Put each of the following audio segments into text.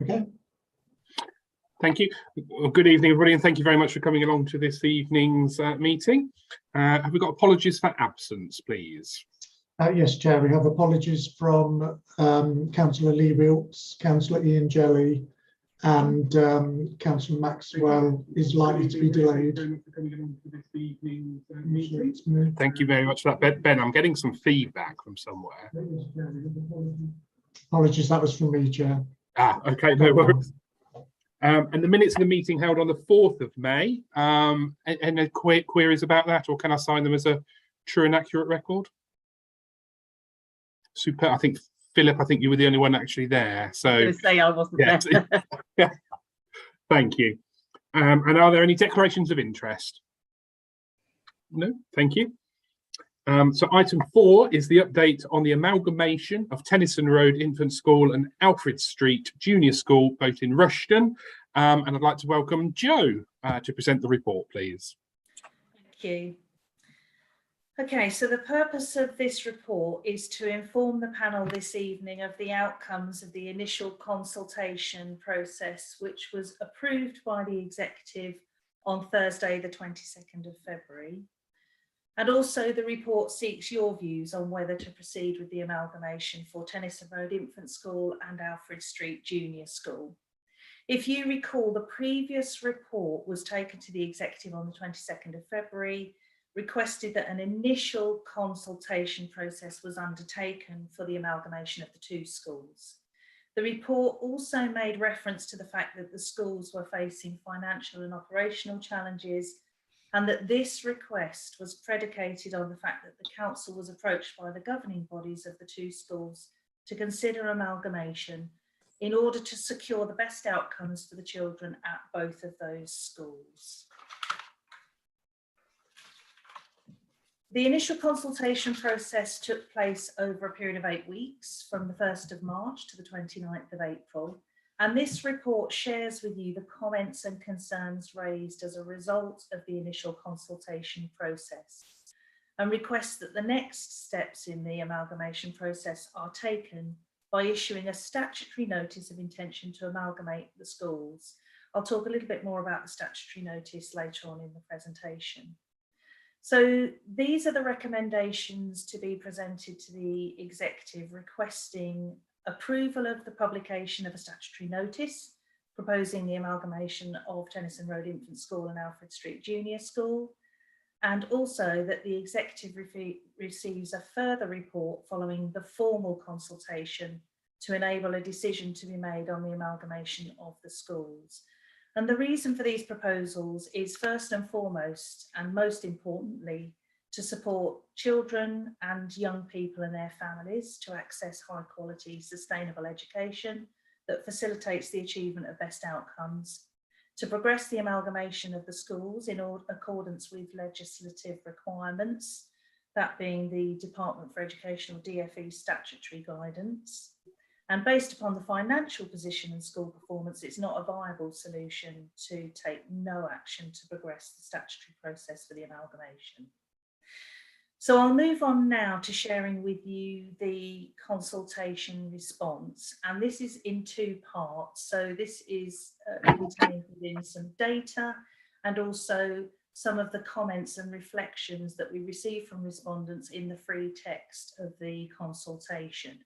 Okay. Thank you. Well, good evening, everybody, and thank you very much for coming along to this evening's meeting. Have we got apologies for absence, please? Yes, Chair, we have apologies from Councillor Lee Wilkes, Councillor Ian Jelly, and Councillor Maxwell is likely to be delayed. Thank you very much for that. Ben, I'm getting some feedback from somewhere. Apologies, that was from me, Chair. Okay, no worries. And the minutes of the meeting held on the 4th of May, any queries about that, or can I sign them as a true and accurate record? Super. I think, Philip, you were the only one actually there. So I was going to say I wasn't there. Yeah. Thank you. And are there any declarations of interest? No, thank you. So item 4 is the update on the amalgamation of Tennyson Road Infant School and Alfred Street Junior School, both in Rushden. And I'd like to welcome Joe to present the report, please. Thank you. Okay, so the purpose of this report is to inform the panel this evening of the outcomes of the initial consultation process, which was approved by the executive on Thursday, the 22nd of February. And also the report seeks your views on whether to proceed with the amalgamation for Tennyson Road Infant School and Alfred Street Junior School. If you recall, the previous report was taken to the executive on the 22nd of February, requested that an initial consultation process was undertaken for the amalgamation of the two schools. The report also made reference to the fact that the schools were facing financial and operational challenges, and that this request was predicated on the fact that the council was approached by the governing bodies of the two schools to consider amalgamation in order to secure the best outcomes for the children at both of those schools. The initial consultation process took place over a period of 8 weeks, from the 1st of March to the 29th of April. And this report shares with you the comments and concerns raised as a result of the initial consultation process, and requests that the next steps in the amalgamation process are taken by issuing a statutory notice of intention to amalgamate the schools. I'll talk a little bit more about the statutory notice later on in the presentation. So these are the recommendations to be presented to the executive, requesting approval of the publication of a statutory notice proposing the amalgamation of Tennyson Road Infant School and Alfred Street Junior School, and also that the executive receives a further report following the formal consultation to enable a decision to be made on the amalgamation of the schools. And the reason for these proposals is first and foremost, and most importantly, to support children and young people and their families to access high quality, sustainable education that facilitates the achievement of best outcomes, to progress the amalgamation of the schools in accordance with legislative requirements, that being the Department for Education or DfE statutory guidance. And based upon the financial position and school performance, it's not a viable solution to take no action to progress the statutory process for the amalgamation. So I'll move on now to sharing with you the consultation response, and this is in 2 parts. So this is contained within some data and also some of the comments and reflections that we received from respondents in the free text of the consultation.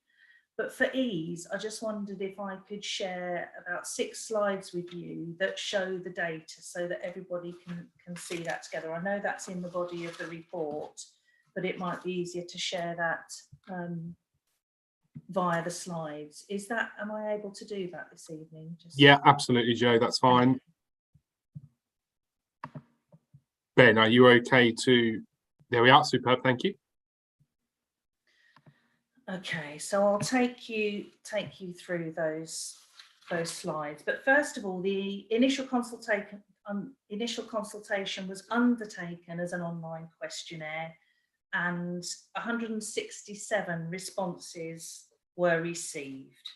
But for ease, I just wondered if I could share about 6 slides with you that show the data so that everybody can see that together. I know that's in the body of the report, but it might be easier to share that via the slides. Am I able to do that this evening? Yeah, absolutely, Joe, that's fine. Ben, are you okay to, there we are, superb, thank you. Okay, so I'll take you through those slides. But first of all, the initial consultation was undertaken as an online questionnaire, and 167 responses were received.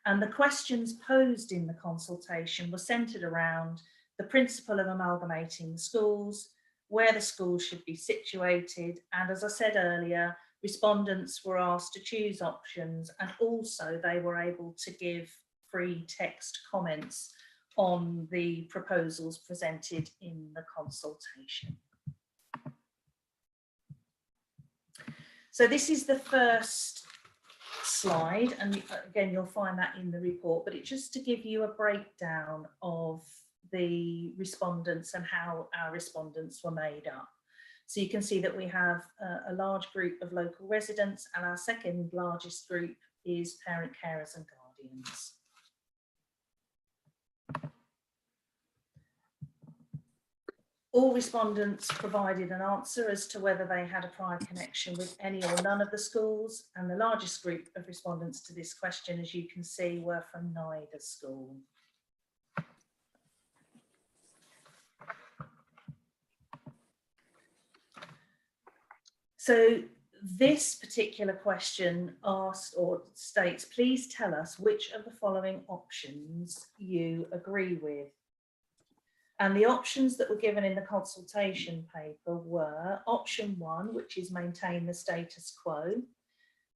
And the questions posed in the consultation were centred around the principle of amalgamating the schools, where the schools should be situated, and as I said earlier, respondents were asked to choose options, and also they were able to give free text comments on the proposals presented in the consultation. So this is the first slide, and again you'll find that in the report, but it's just to give you a breakdown of the respondents and how our respondents were made up. So you can see that we have a large group of local residents, and our second largest group is parent carers and guardians. All respondents provided an answer as to whether they had a prior connection with any or none of the schools, and the largest group of respondents to this question, as you can see, were from neither school. So this particular question asked or states, please tell us which of the following options you agree with. And the options that were given in the consultation paper were option 1, which is maintain the status quo.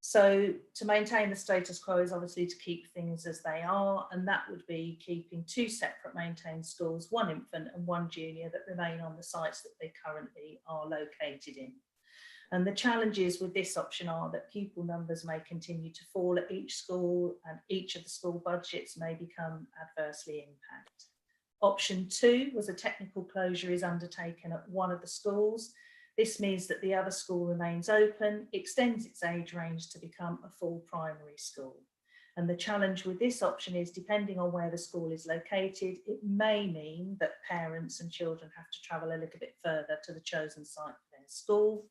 So to maintain the status quo is obviously to keep things as they are, and that would be keeping 2 separate maintained schools, 1 infant and 1 junior, that remain on the sites that they currently are located in. And the challenges with this option are that pupil numbers may continue to fall at each school, and each of the school budgets may become adversely impacted. Option 2 was a technical closure is undertaken at one of the schools. This means that the other school remains open, extends its age range to become a full primary school. And the challenge with this option is, depending on where the school is located, it may mean that parents and children have to travel a little bit further to the chosen site for their school.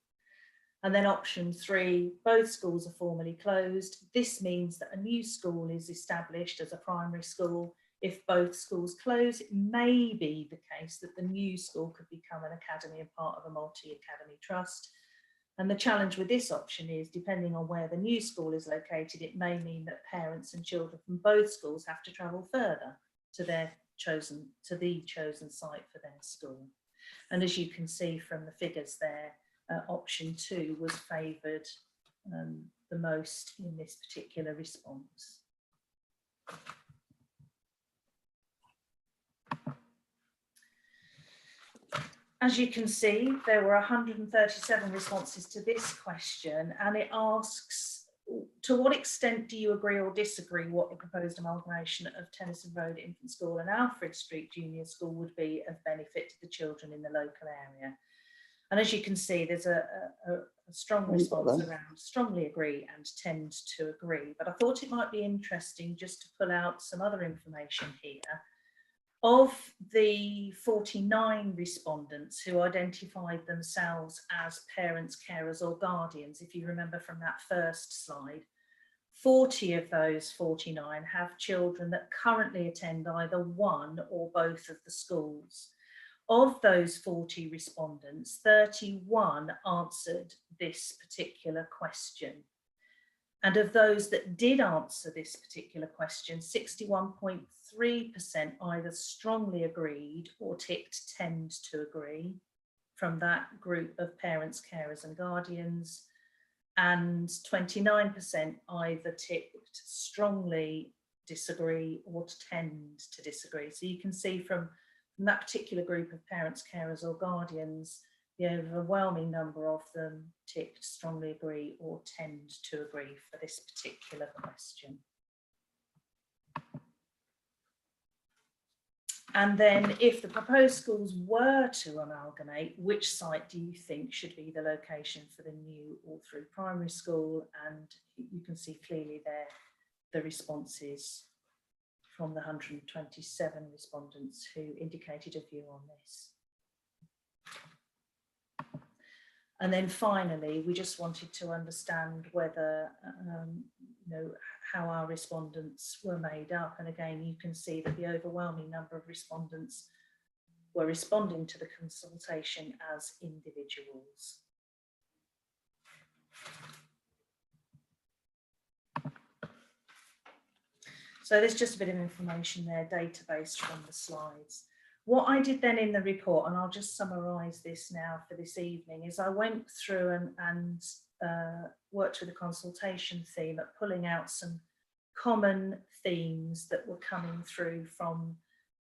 And then option 3, both schools are formally closed. This means that a new school is established as a primary school. If both schools close, it may be the case that the new school could become an academy and part of a multi-academy trust. And the challenge with this option is, depending on where the new school is located, it may mean that parents and children from both schools have to travel further to the chosen site for their school. And as you can see from the figures there, option 2 was favoured the most in this particular response. As you can see, there were 137 responses to this question, and it asks, to what extent do you agree or disagree what the proposed amalgamation of Tennyson Road Infant School and Alfred Street Junior School would be of benefit to the children in the local area? And as you can see, there's a strong response around strongly agree and tend to agree. But I thought it might be interesting just to pull out some other information here. Of the 49 respondents who identified themselves as parents, carers or guardians, if you remember from that first slide, 40 of those 49 have children that currently attend either one or both of the schools. Of those 40 respondents, 31 answered this particular question. And of those that did answer this particular question, 61.3% either strongly agreed or ticked tend to agree from that group of parents, carers and guardians. And 29% either ticked strongly disagree or tend to disagree. So you can see from that particular group of parents, carers or guardians, the overwhelming number of them ticked strongly agree or tend to agree for this particular question. And then if the proposed schools were to amalgamate, which site do you think should be the location for the new all-through primary school? And you can see clearly there the responses from the 127 respondents who indicated a view on this. And then finally, we just wanted to understand whether, how our respondents were made up. And again, you can see that the overwhelming number of respondents were responding to the consultation as individuals. So there's just a bit of information there, database from the slides. What I did then in the report, and I'll just summarise this now for this evening, is I went through and worked with the consultation theme at pulling out some common themes that were coming through from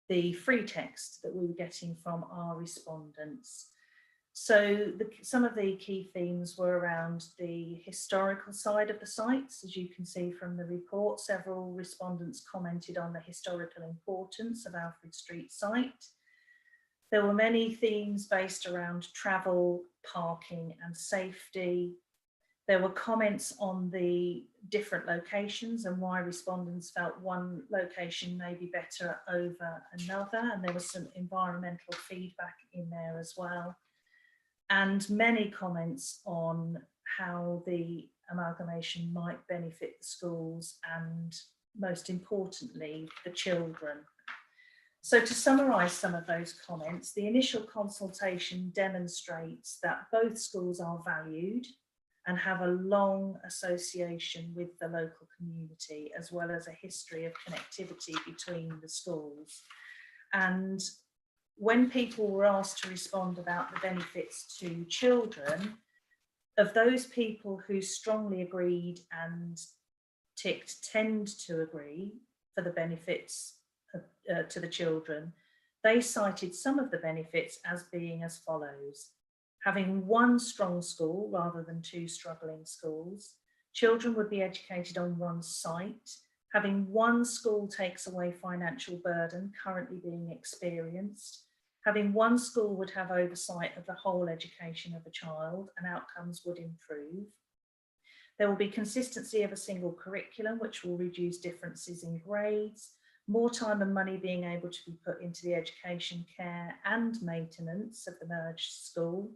the free text that we were getting from our respondents. So some of the key themes were around the historical side of the sites. As you can see from the report, several respondents commented on the historical importance of Alfred Street site. There were many themes based around travel, parking and safety. There were comments on the different locations and why respondents felt one location may be better over another, and there was some environmental feedback in there as well. And many comments on how the amalgamation might benefit the schools and, most importantly, the children. So to summarise some of those comments, the initial consultation demonstrates that both schools are valued and have a long association with the local community, as well as a history of connectivity between the schools. And when people were asked to respond about the benefits to children, of those people who strongly agreed and ticked tend to agree for the benefits to the children, they cited some of the benefits as being as follows: having one strong school rather than two struggling schools, children would be educated on one site, having one school takes away financial burden currently being experienced, having one school would have oversight of the whole education of a child and outcomes would improve. There will be consistency of a single curriculum, which will reduce differences in grades, more time and money being able to be put into the education, care and maintenance of the merged school.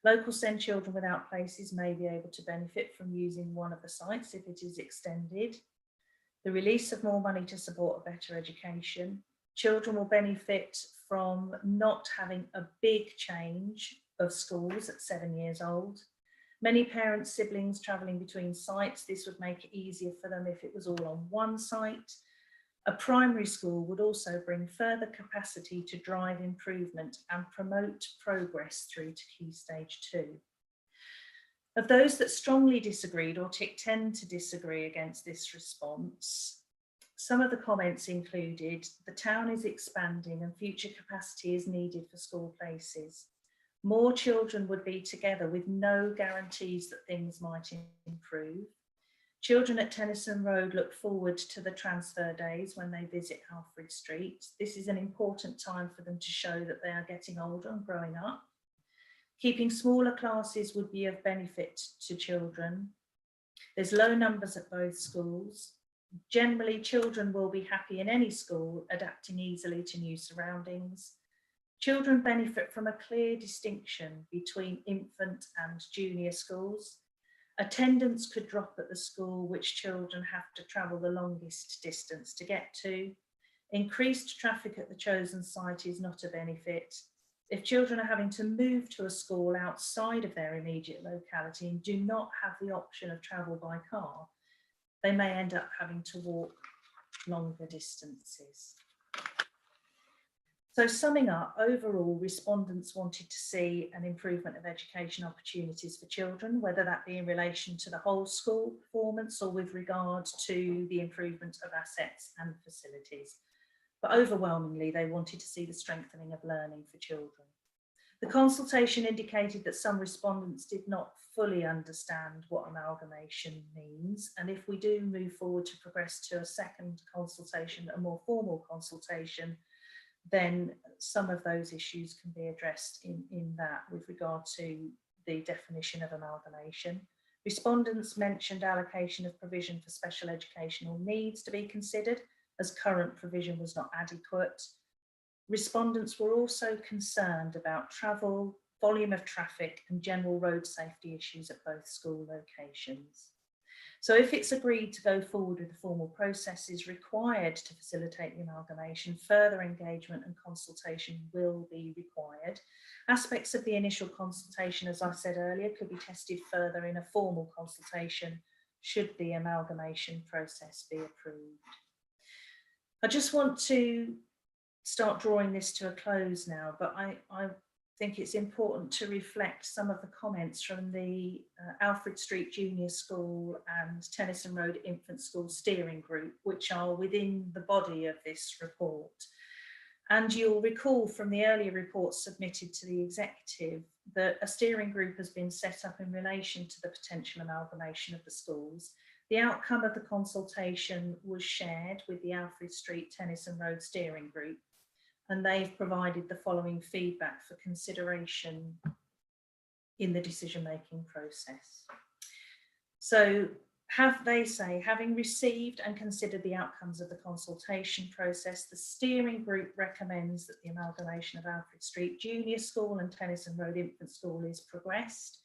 Local SEND children without places may be able to benefit from using one of the sites if it is extended. The release of more money to support a better education. Children will benefit from not having a big change of schools at 7 years old. Many parents, siblings travelling between sites, this would make it easier for them if it was all on one site. A primary school would also bring further capacity to drive improvement and promote progress through to Key Stage 2. Of those that strongly disagreed or tend to disagree against this response, some of the comments included: the town is expanding and future capacity is needed for school places. More children would be together with no guarantees that things might improve. Children at Tennyson Road look forward to the transfer days when they visit Alfred Street. This is an important time for them to show that they are getting older and growing up. Keeping smaller classes would be of benefit to children. There's low numbers at both schools. Generally, children will be happy in any school, adapting easily to new surroundings. Children benefit from a clear distinction between infant and junior schools. Attendance could drop at the school which children have to travel the longest distance to get to. Increased traffic at the chosen site is not a benefit. If children are having to move to a school outside of their immediate locality and do not have the option of travel by car, they may end up having to walk longer distances. So summing up, overall, respondents wanted to see an improvement of education opportunities for children, whether that be in relation to the whole school performance or with regard to the improvement of assets and facilities. But overwhelmingly, they wanted to see the strengthening of learning for children. The consultation indicated that some respondents did not fully understand what amalgamation means. And if we do move forward to progress to a second consultation, a more formal consultation, then some of those issues can be addressed in that with regard to the definition of amalgamation. Respondents mentioned allocation of provision for special educational needs to be considered, as current provision was not adequate. Respondents were also concerned about travel, volume of traffic and general road safety issues at both school locations. So if it's agreed to go forward with the formal processes required to facilitate the amalgamation, further engagement and consultation will be required. Aspects of the initial consultation, as I said earlier, could be tested further in a formal consultation should the amalgamation process be approved. I just want to start drawing this to a close now, but I think it's important to reflect some of the comments from the Alfred Street Junior School and Tennyson Road Infant School Steering Group, which are within the body of this report. And you'll recall from the earlier reports submitted to the executive that a steering group has been set up in relation to the potential amalgamation of the schools. The outcome of the consultation was shared with the Alfred Street Tennyson Road Steering Group, and they've provided the following feedback for consideration in the decision-making process. So they say, having received and considered the outcomes of the consultation process, the steering group recommends that the amalgamation of Alfred Street Junior School and Tennyson Road Infant School is progressed.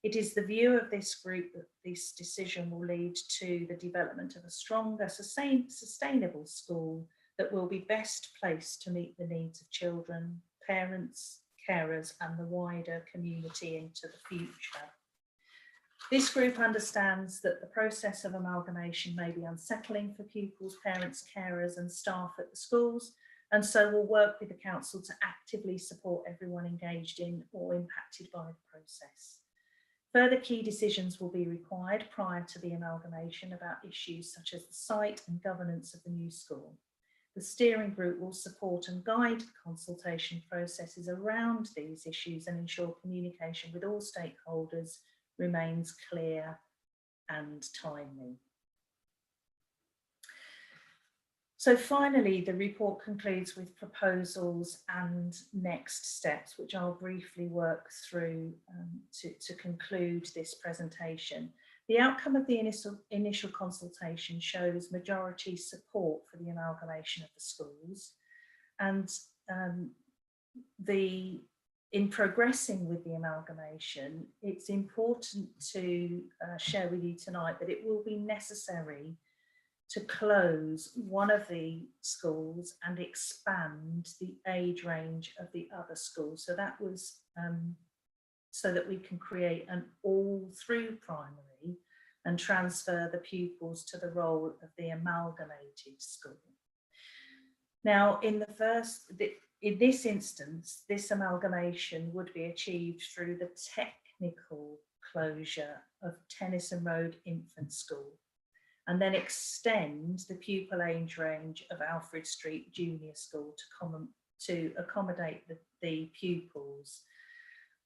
It is the view of this group that this decision will lead to the development of a stronger, sustainable school that will be best placed to meet the needs of children, parents, carers, and the wider community into the future. This group understands that the process of amalgamation may be unsettling for pupils, parents, carers, and staff at the schools, and so will work with the council to actively support everyone engaged in or impacted by the process. Further key decisions will be required prior to the amalgamation about issues such as the site and governance of the new school. The steering group will support and guide the consultation processes around these issues and ensure communication with all stakeholders remains clear and timely. So finally, the report concludes with proposals and next steps, which I'll briefly work through to conclude this presentation. The outcome of the initial consultation shows majority support for the amalgamation of the schools, and in progressing with the amalgamation, it's important to share with you tonight that it will be necessary to close one of the schools and expand the age range of the other schools. So that was so that we can create an all-through primary and transfer the pupils to the role of the amalgamated school. Now, in this instance, this amalgamation would be achieved through the technical closure of Tennyson Road Infant School, and then extend the pupil age range of Alfred Street Junior School to accommodate the pupils.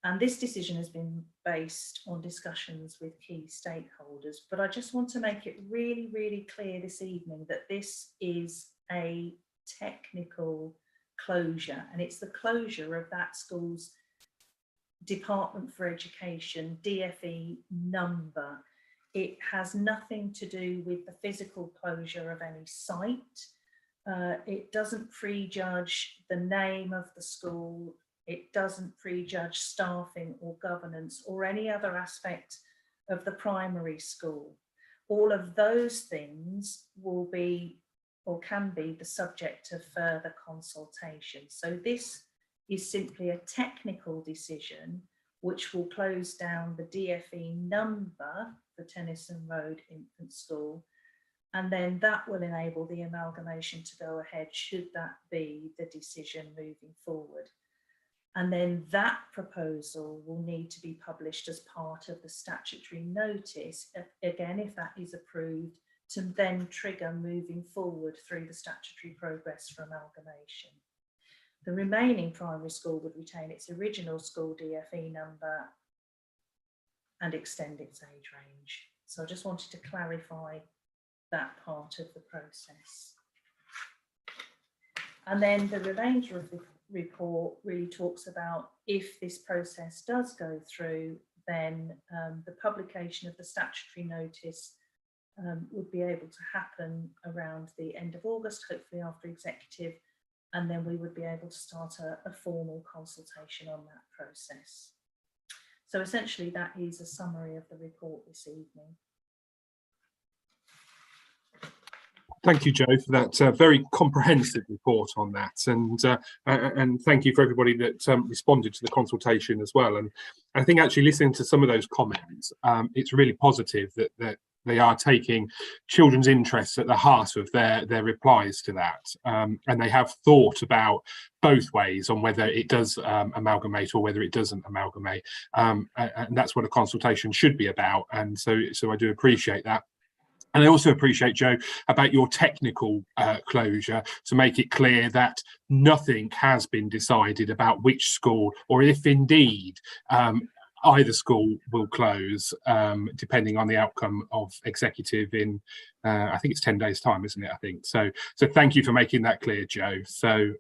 And this decision has been based on discussions with key stakeholders, but I just want to make it really, really clear this evening that this is a technical closure, and it's the closure of that school's Department for Education DFE number. It has nothing to do with the physical closure of any site. It doesn't prejudge the name of the school. It doesn't prejudge staffing or governance or any other aspect of the primary school. All of those things will be or can be the subject of further consultation. So this is simply a technical decision which will close down the DFE number for Tennyson Road Infant School, and then that will enable the amalgamation to go ahead should that be the decision moving forward. And then that proposal will need to be published as part of the statutory notice, again, if that is approved, to then trigger moving forward through the statutory progress for amalgamation. The remaining primary school would retain its original school DFE number and extend its age range. So I just wanted to clarify that part of the process. And then the remainder of the report really talks about if this process does go through, then the publication of the statutory notice would be able to happen around the end of August, hopefully after executive, and then we would be able to start a formal consultation on that process. So essentially that is a summary of the report this evening. Thank you, Jo, for that very comprehensive report on that, and thank you for everybody that responded to the consultation as well. And I think actually listening to some of those comments, it's really positive that they are taking children's interests at the heart of their replies to that, and they have thought about both ways on whether it does amalgamate or whether it doesn't amalgamate, and that's what a consultation should be about. And so I do appreciate that. And I also appreciate, Joe, about your technical closure to make it clear that nothing has been decided about which school, or if indeed either school will close, depending on the outcome of executive in, I think it's 10 days time, isn't it? I think so. So thank you for making that clear, Joe. So,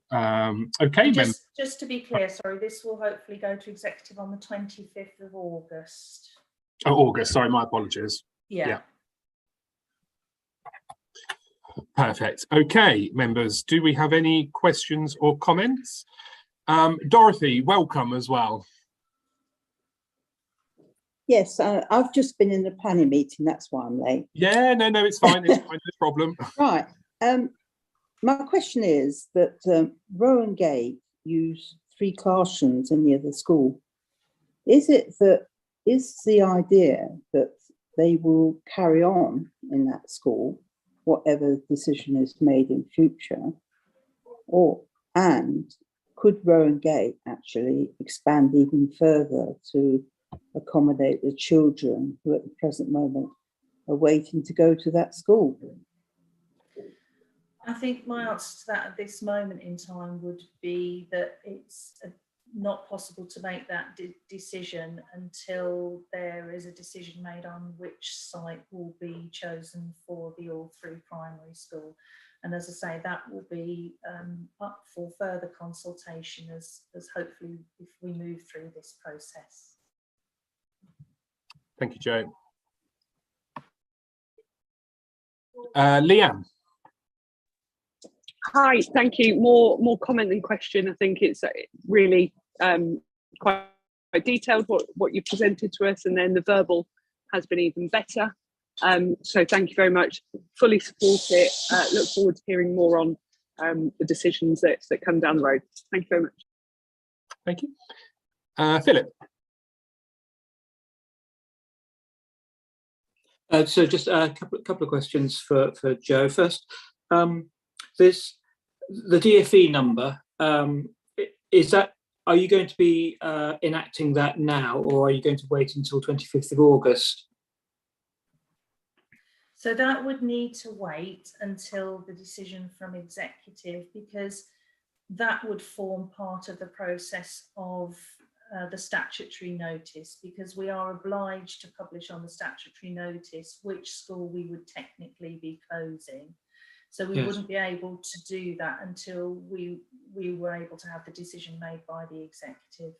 okay. Just to be clear, sorry, this will hopefully go to executive on the 25th of August. Oh, August, sorry, my apologies. Yeah. Perfect. Okay, members, do we have any questions or comments? Dorothy, welcome as well. Yes, I've just been in the planning meeting, that's why I'm late. Yeah, no, it's fine, it's fine, no problem. Right, my question is that Rowan Gate use 3 classrooms in the other school. Is the idea that they will carry on in that school, whatever decision is made in future, and could Rowan Gate actually expand even further to accommodate the children who at the present moment are waiting to go to that school? I think my answer to that at this moment in time would be that it's not possible to make that decision until there is a decision made on which site will be chosen for the all-through primary school. And as I say, that will be up for further consultation as hopefully if we move through this process. Thank you, Joe. Leanne. Hi, thank you. More comment than question. I think it's really quite detailed what you presented to us, and then the verbal has been even better. So thank you very much. Fully support it. Look forward to hearing more on the decisions that come down the road. Thank you very much. Thank you. Philip. So just a couple of questions for Joe. First, there's the DFE number. Are you going to be enacting that now, or are you going to wait until 25th of August? So that would need to wait until the decision from executive, because that would form part of the process of the statutory notice, because we are obliged to publish on the statutory notice which school we would technically be closing. So we wouldn't be able to do that until we were able to have the decision made by the executive.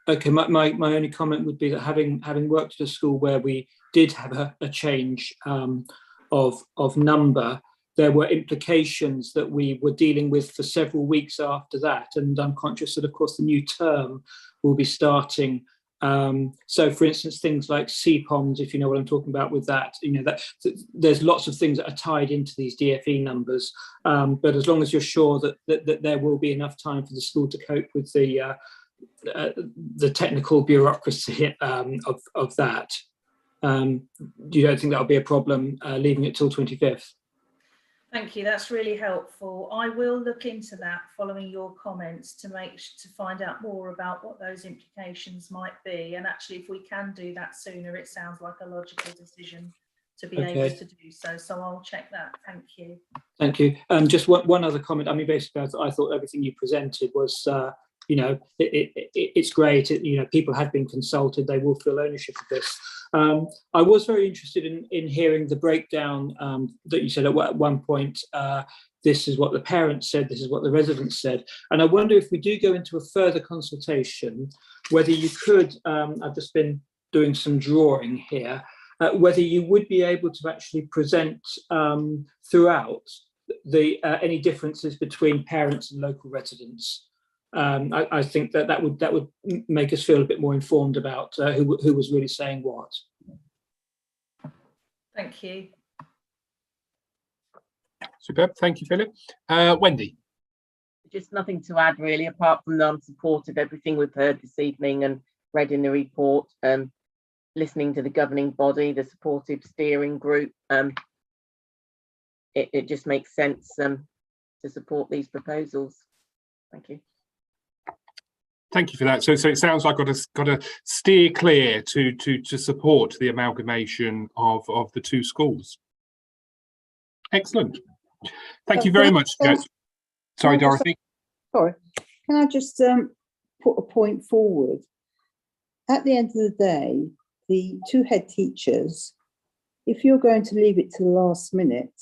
Okay, my only comment would be that having worked at a school where we did have a change of number, there were implications that we were dealing with for several weeks after that, and I'm conscious that of course the new term will be starting. So for instance, things like CPOMs, if you know what I'm talking about with that, that there's lots of things that are tied into these DFE numbers, but as long as you're sure that there will be enough time for the school to cope with the technical bureaucracy of that, you don't think that'll be a problem leaving it till 25th? Thank you, that's really helpful. I will look into that following your comments to find out more about what those implications might be. And actually, if we can do that sooner, it sounds like a logical decision to be able to do so. So I'll check that. Thank you. Thank you. Just one other comment. I mean, basically, I thought everything you presented was, it's great. People have been consulted. They will feel ownership of this. I was very interested in hearing the breakdown that you said at one point. This is what the parents said, this is what the residents said. And I wonder if we do go into a further consultation, whether you could, I've just been doing some drawing here, whether you would be able to actually present throughout any differences between parents and local residents. I think that would make us feel a bit more informed about who was really saying what. Thank you. Superb. Thank you, Philip. Wendy. Just nothing to add really, apart from that I'm supportive of everything we've heard this evening and read in the report. listening to the governing body, the supportive steering group, it just makes sense to support these proposals. Thank you. Thank you for that. So it sounds like got to steer clear to support the amalgamation of the two schools. Excellent. Thank you very much, Jess. Sorry, Dorothy. Sorry, can I just put a point forward? At the end of the day, the two head teachers, if you're going to leave it to the last minute,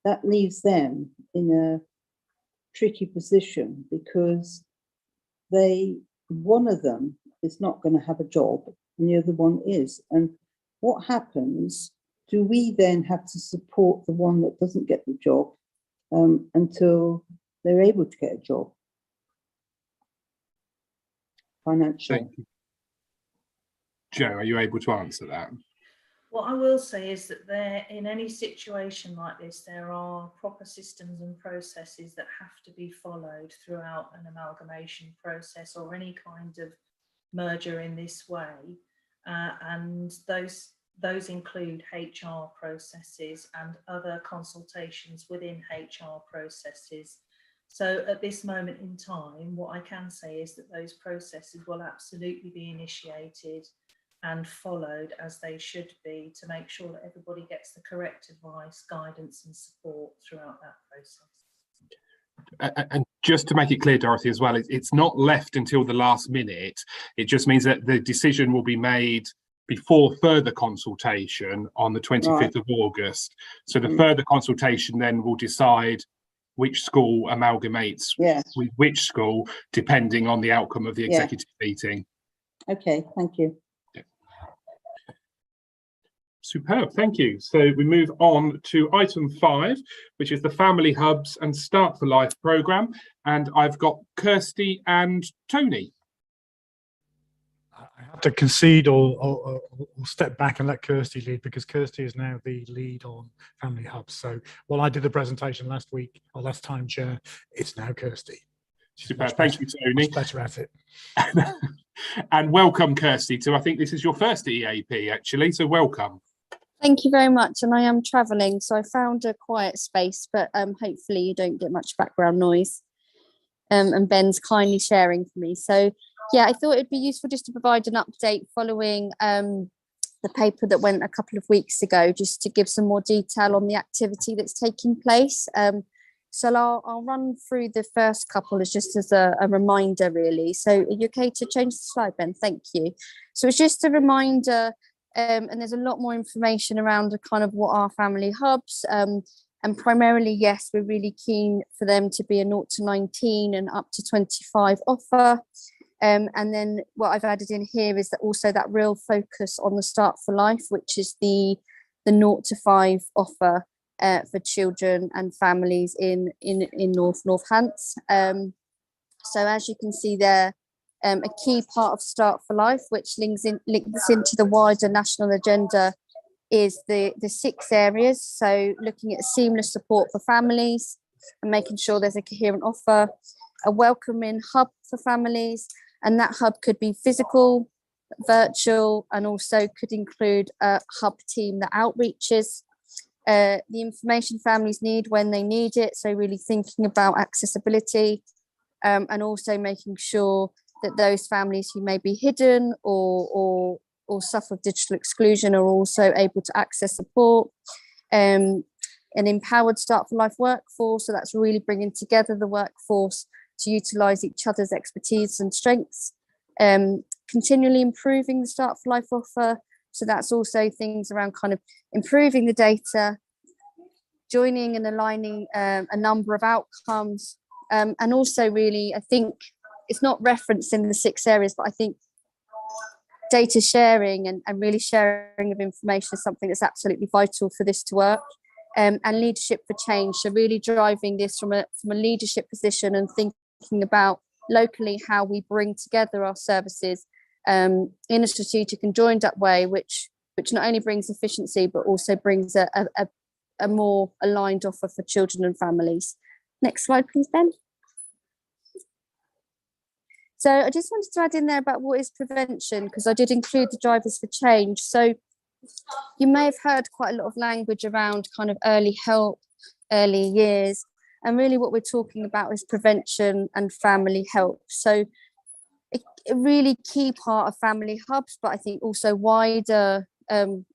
that leaves them in a tricky position, because one of them is not going to have a job and the other one is. And what happens? Do we then have to support the one that doesn't get the job until they're able to get a job? Financially. Thank you. Jo, are you able to answer that? What I will say is that in any situation like this, there are proper systems and processes that have to be followed throughout an amalgamation process or any kind of merger in this way. And those include HR processes and other consultations within HR processes. So at this moment in time, what I can say is that those processes will absolutely be initiated and followed as they should be, to make sure that everybody gets the correct advice, guidance and support throughout that process. And just to make it clear, Dorothy, as well, it's not left until the last minute. It just means that the decision will be made before further consultation on the 25th of August. So the further consultation then will decide which school amalgamates with which school, depending on the outcome of the executive meeting. Okay, thank you. Superb, thank you. So we move on to item 5, which is the Family Hubs and Start for Life programme. And I've got Kirsty and Tony. I have to concede or step back and let Kirsty lead, because Kirsty is now the lead on Family Hubs. So while I did the presentation last week, or last time, Chair, it's now Kirsty. Super, thank you, Tony. Much better at it. And welcome, Kirsty, to, I think this is your first EAP, actually, so welcome. Thank you very much. And I am travelling, so I found a quiet space, but hopefully you don't get much background noise. And Ben's kindly sharing for me. So yeah, I thought it'd be useful just to provide an update following the paper that went a couple of weeks ago, just to give some more detail on the activity that's taking place. So I'll run through the first couple as just as a reminder, really. So are you okay to change the slide, Ben? Thank you. So it's just a reminder, and there's a lot more information around the kind of what are family hubs. And primarily, yes, we're really keen for them to be a 0 to 19 and up to 25 offer. And then what I've added in here is that also that real focus on the Start for Life, which is the 0 to 5 offer for children and families in Northants. So as you can see there, a key part of Start for Life, which links into the wider national agenda, is the 6 areas. So looking at seamless support for families and making sure there's a coherent offer, a welcoming hub for families, and that hub could be physical, virtual, and also could include a hub team that outreaches the information families need when they need it. So really thinking about accessibility, and also making sure that those families who may be hidden or suffer digital exclusion are also able to access support. An empowered Start for Life workforce, so that's really bringing together the workforce to utilise each other's expertise and strengths. Continually improving the Start for Life offer, so that's also things around kind of improving the data, joining and aligning a number of outcomes, and also really, I think it's not referenced in the 6 areas, but I think data sharing and really sharing of information is something that's absolutely vital for this to work. And leadership for change, so really driving this from a leadership position and thinking about locally how we bring together our services in a strategic and joined up way, which not only brings efficiency but also brings a more aligned offer for children and families. Next slide, please, Ben. So I just wanted to add in there about what is prevention, because I did include the drivers for change. So you may have heard quite a lot of language around kind of early help, early years, and really what we're talking about is prevention and family help. So a really key part of family hubs, but I think also wider,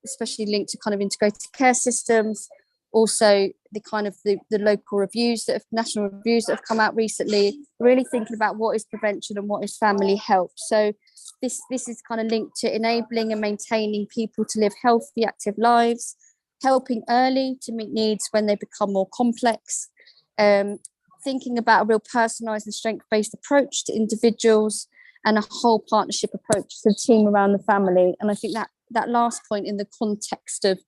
especially linked to kind of integrated care systems, also the kind of the local reviews that have, national reviews that have come out recently, really thinking about what is prevention and what is family help. So this is kind of linked to enabling and maintaining people to live healthy, active lives, helping early to meet needs when they become more complex, thinking about a real personalised and strength-based approach to individuals, and a whole partnership approach to the team around the family. And I think that last point in the context of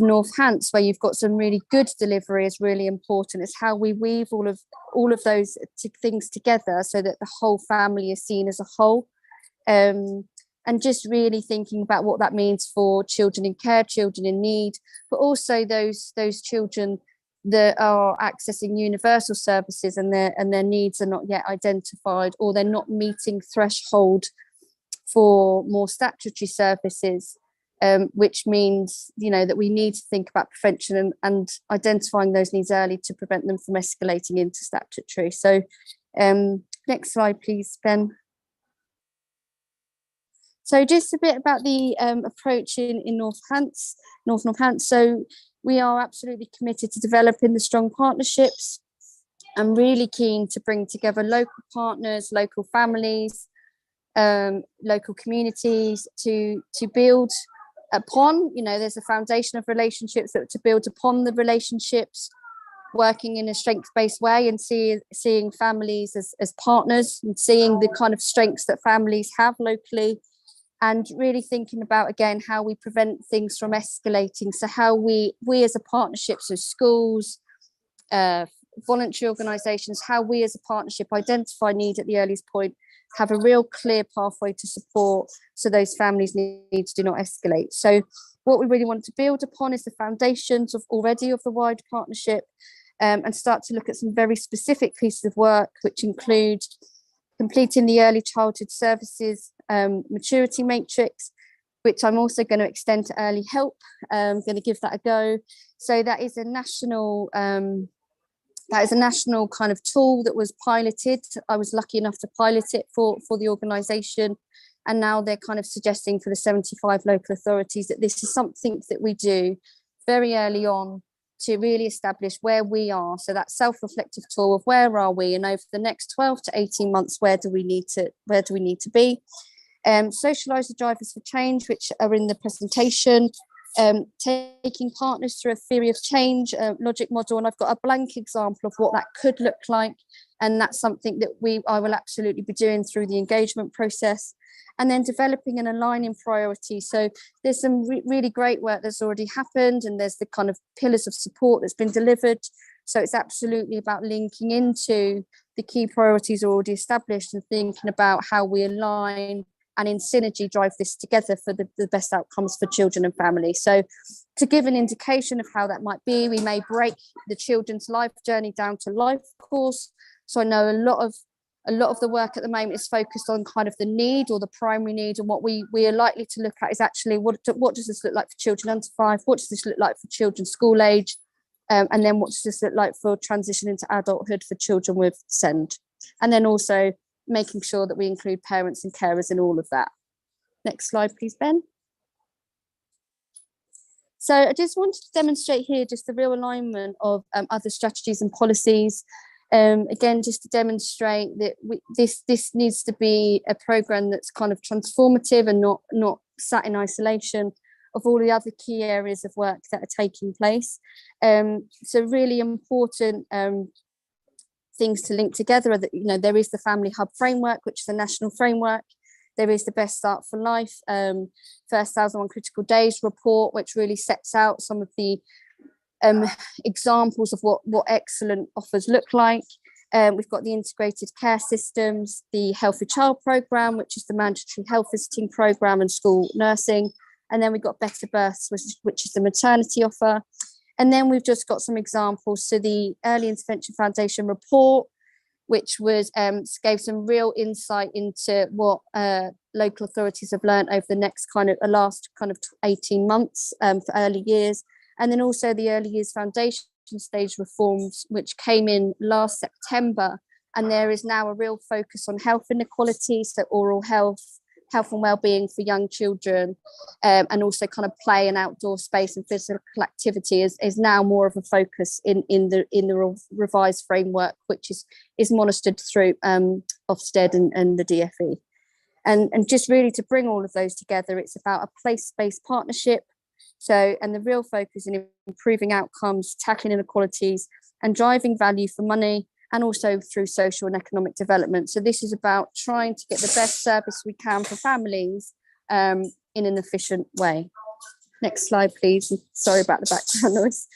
North Hants, where you've got some really good delivery, is really important. It's how we weave all of those things together so that the whole family is seen as a whole. And just really thinking about what that means for children in care, children in need, but also those children that are accessing universal services and their needs are not yet identified, or they're not meeting threshold for more statutory services, which means, you know, that we need to think about prevention and identifying those needs early to prevent them from escalating into statutory. So next slide, please, Ben. So just a bit about the approach in North Hants. So we are absolutely committed to developing the strong partnerships. I'm really keen to bring together local partners, local families, local communities to build upon, you know, there's a foundation of relationships, that to build upon the relationships, working in a strength-based way and seeing families as partners and seeing the kind of strengths that families have locally, and really thinking about, again, how we prevent things from escalating. So how we as a partnership, so schools, voluntary organisations, how we as a partnership identify need at the earliest point, have a real clear pathway to support so those families' needs do not escalate. So what we really want to build upon is the foundations of the wider partnership, and start to look at some very specific pieces of work, which include completing the early childhood services maturity matrix, which I'm also going to extend to early help. I'm going to give that a go. So that is a national kind of tool that was piloted. I was lucky enough to pilot it for the organisation, and now they're kind of suggesting for the 75 local authorities that this is something that we do very early on to really establish where we are. So that self-reflective tool of where are we, and over the next 12 to 18 months, where do we need to be? Socialise the drivers for change, which are in the presentation. Taking partners through a theory of change logic model, and I've got a blank example of what that could look like, and that's something that I will absolutely be doing through the engagement process. And then developing and aligning priorities. So there's some really great work that's already happened, and there's the kind of pillars of support that's been delivered. So it's absolutely about linking into the key priorities already established and thinking about how we align and in synergy drive this together for the best outcomes for children and families. So to give an indication of how that might be, we may break the children's life journey down to life course. So I know a lot of the work at the moment is focused on kind of the need, or the primary need, and what we are likely to look at is actually what does this look like for children under 5, what does this look like for children school age, and then what does this look like for transition into adulthood for children with SEND, and then also making sure that we include parents and carers in all of that. Next slide, please, Ben. So I just wanted to demonstrate here just the real alignment of other strategies and policies. Again, just to demonstrate that this needs to be a programme that's kind of transformative and not sat in isolation of all the other key areas of work that are taking place. So really important things to link together are that, you know, there is the Family Hub framework, which is a national framework. There is the Best Start for Life, First 1,001 Critical Days report, which really sets out some of the examples of what excellent offers look like. We've got the integrated care systems, the Healthy Child programme, which is the mandatory health visiting programme and school nursing. And then we've got Better Births, which is the maternity offer. And then we've just got some examples. So the Early Intervention Foundation report, which was gave some real insight into what local authorities have learned over the last 18 months for early years, and then also the early years foundation stage reforms, which came in last September. And there is now a real focus on health inequalities, so oral health and well-being for young children, and also kind of play and outdoor space and physical activity is now more of a focus in the revised framework, which is monitored through Ofsted and the DfE. And just really to bring all of those together, it's about a place-based partnership. So, and the real focus in improving outcomes, tackling inequalities, and driving value for money, and also through social and economic development. So this is about trying to get the best service we can for families in an efficient way. Next slide, please. Sorry about the background noise.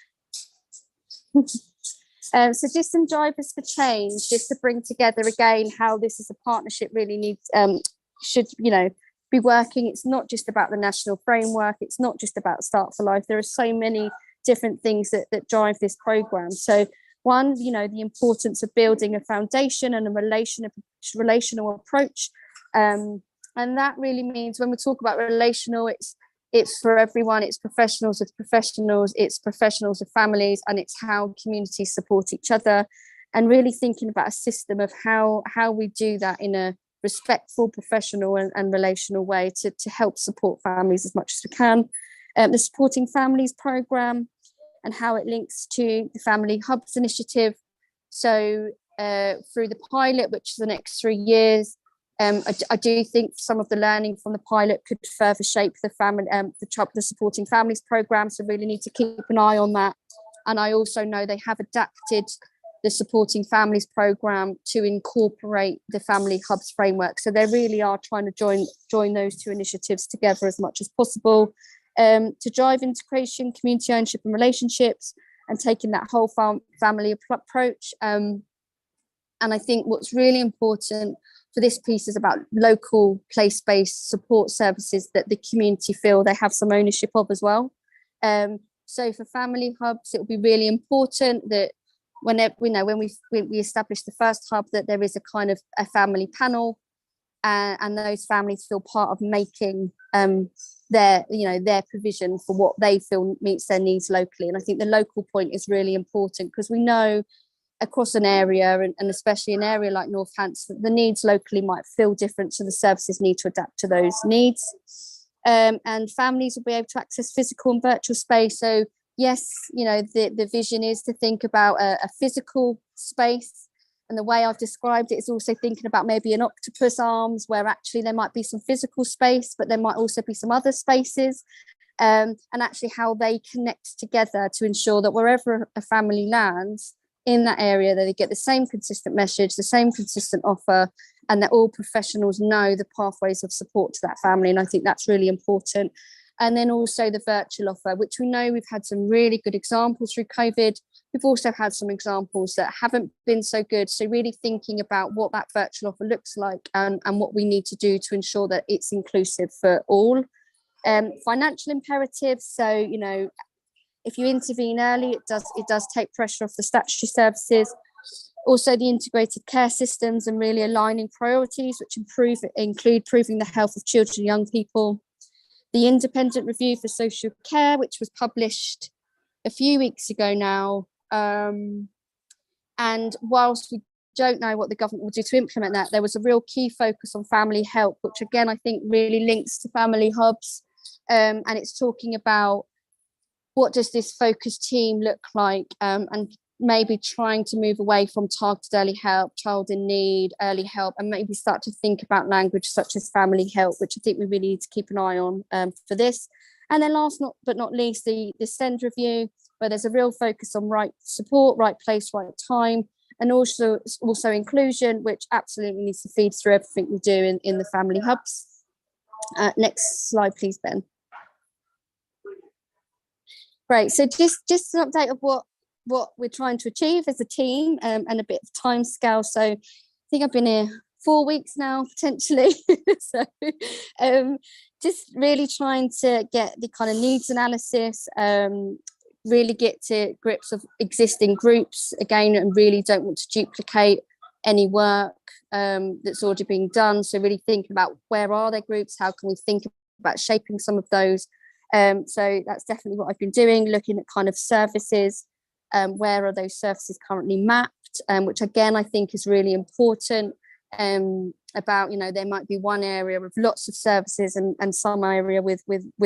So just some drivers for change, just to bring together again how this is a partnership really needs, should, be working. It's not just about the national framework. It's not just about Start for Life. There are so many different things that drive this programme. So one, the importance of building a foundation and a relational approach. And that really means when we talk about relational, it's for everyone. It's professionals with professionals, it's professionals with families, and it's how communities support each other, and really thinking about a system of how we do that in a respectful, professional and relational way to help support families as much as we can. The Supporting Families programme and how it links to the Family Hubs initiative. So through the pilot, which is the next 3 years, I do think some of the learning from the pilot could further shape the Supporting Families programme, so really need to keep an eye on that. And I also know they have adapted the Supporting Families programme to incorporate the Family Hubs framework. So they really are trying to join those two initiatives together as much as possible. To drive integration, community ownership and relationships, and taking that whole family approach. And I think what's really important for this piece is about local place-based support services that the community feel they have some ownership of as well. So for Family Hubs, it will be really important that when we establish the first hub, that there is a kind of a family panel, and those families feel part of making their provision for what they feel meets their needs locally. And I think the local point is really important, because we know across an area, and especially an area like Northants, the needs locally might feel different, so the services need to adapt to those needs. And families will be able to access physical and virtual space. So yes, the vision is to think about a physical space. And the way I've described it is also thinking about maybe an octopus arms, where actually there might be some physical space, but there might also be some other spaces, and actually how they connect together to ensure that wherever a family lands in that area, that they get the same consistent message, the same consistent offer, and that all professionals know the pathways of support to that family. And I think that's really important. And then also the virtual offer, which we know we've had some really good examples through COVID. We've also had some examples that haven't been so good. So really thinking about what that virtual offer looks like, and what we need to do to ensure that it's inclusive for all. Financial imperatives. So, if you intervene early, it does take pressure off the statutory services. Also the integrated care systems, and really aligning priorities, which include improving the health of children and young people. The independent review for social care, which was published a few weeks ago now. And whilst we don't know what the government will do to implement that, there was a real key focus on family help, which again, I think really links to Family Hubs. And it's talking about what does this focused team look like, and maybe trying to move away from targeted early help, child in need, early help, and maybe start to think about language such as family help, which I think we really need to keep an eye on for this. And then last but not least, the SEND review, where there's a real focus on right support, right place, right time, and also inclusion, which absolutely needs to feed through everything we do in the Family Hubs. Next slide, please, Ben. Great, so just an update of what we're trying to achieve as a team, and a bit of time scale. So I think I've been here 4 weeks now, potentially. So just really trying to get the kind of needs analysis, really get to grips of existing groups again, and really don't want to duplicate any work that's already being done. So really thinking about where are their groups, how can we think about shaping some of those. So that's definitely what I've been doing, looking at kind of services, where are those services currently mapped, which again I think is really important. About, you know, there might be one area with lots of services and some area with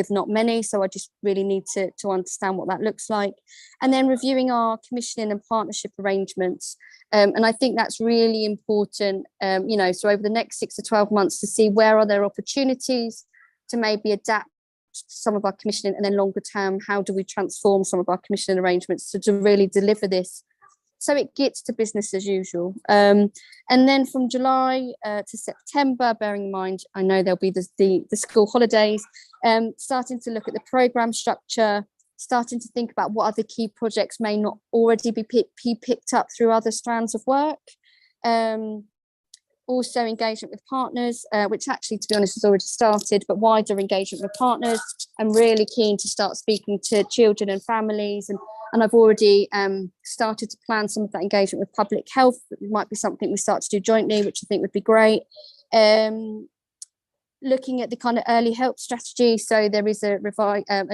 not many, so I just really need to understand what that looks like. And then reviewing our commissioning and partnership arrangements, and I think that's really important, you know, so over the next 6 to 12 months to see where are there opportunities to maybe adapt some of our commissioning, and then longer term, how do we transform some of our commissioning arrangements to really deliver this so it gets to business as usual. And then from July to September, bearing in mind, I know there'll be the school holidays, starting to look at the programme structure, starting to think about what other key projects may not already be picked up through other strands of work. Also engagement with partners, which actually, to be honest, has already started, but wider engagement with partners. I'm really keen to start speaking to children and families, and I've already started to plan some of that engagement with public health. It might be something we start to do jointly, which I think would be great. Looking at the kind of early help strategy. So there is a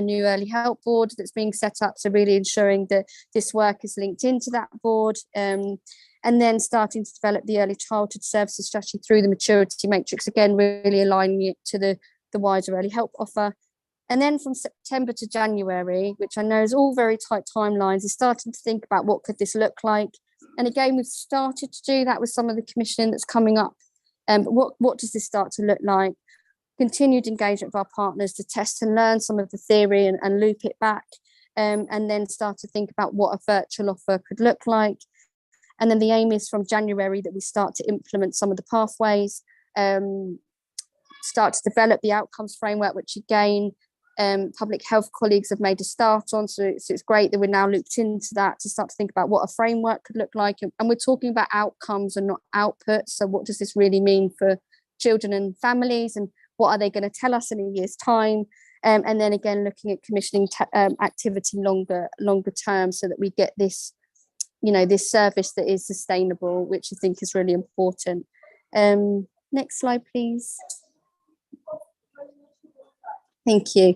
new early help board that's being set up. So really ensuring that this work is linked into that board. And then starting to develop the early childhood services strategy through the maturity matrix, again, really aligning it to the wider early help offer. And then from September to January, which I know is all very tight timelines, is starting to think about what could this look like. And again, we've started to do that with some of the commissioning that's coming up. But what does this start to look like? Continued engagement with our partners to test and learn some of the theory and loop it back, and then start to think about what a virtual offer could look like. And then the aim is from January that we start to implement some of the pathways, start to develop the outcomes framework, which again, public health colleagues have made a start on. So it's great that we're now looped into that to start to think about what a framework could look like. And we're talking about outcomes and not outputs. So what does this really mean for children and families, and what are they going to tell us in a year's time? And then again, looking at commissioning activity longer term, so that we get this, you know, this service that is sustainable, which I think is really important. Next slide, please. Thank you.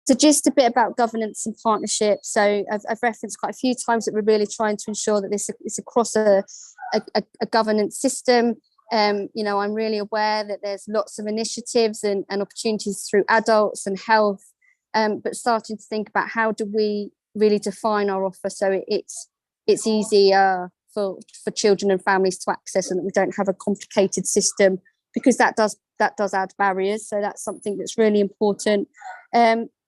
So just a bit about governance and partnership. So I've referenced quite a few times that we're really trying to ensure that this is across a governance system. You know, I'm really aware that there's lots of initiatives and opportunities through adults and health, but starting to think about how do we really define our offer so it's easier for children and families to access, and that we don't have a complicated system, because that does add barriers. So that's something that's really important.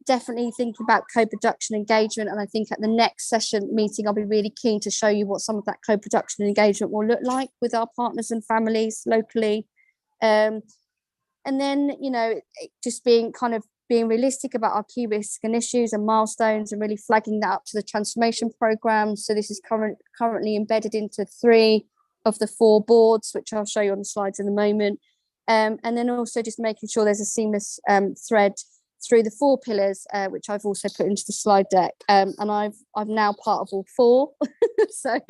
Definitely thinking about co-production engagement, and I think at the next session meeting I'll be really keen to show you what some of that co-production engagement will look like with our partners and families locally. And then, you know, just being realistic about our key risks and issues and milestones, and really flagging that up to the transformation programme. So this is currently embedded into 3 of the 4 boards, which I'll show you on the slides in a moment. And then also just making sure there's a seamless thread through the 4 pillars, which I've also put into the slide deck. And I'm now part of all 4. So